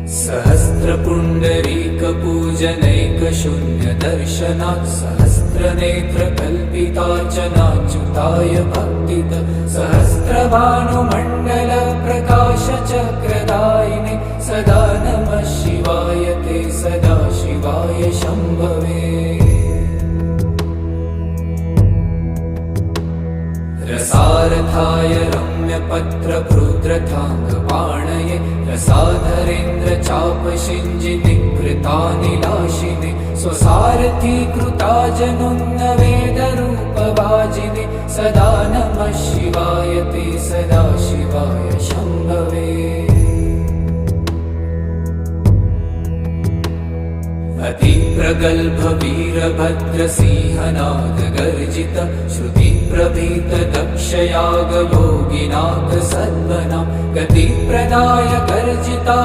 सहस्रपुण्डरीकपूजनैकशून्यदर्शनात् सहस्रनेत्रकल्पितार्चनाच्युताय भक्तित सहस्रभानुमण्डलप्रकाशचक्रदायिने सदा नमः शिवाय ते सदा शिवाय शम्भवे। रसारथाय रम्यपत्रभृद्रथाङ्गपाणये रसाधरेन्द्रचापशिञ्जिनिकृतानिलाशिने स्वसारथीकृताजनुन्नवेदरूपभाजिने सदा नमः शिवाय ते सदा शिवाय शम्भवे। अतिप्रगल्भ वीरभद्रसिंहनाद गर्जित श्रुतिप्रभीत दक्षयागभोगिनाथ सद्मना गतिप्रदाय गर्जिता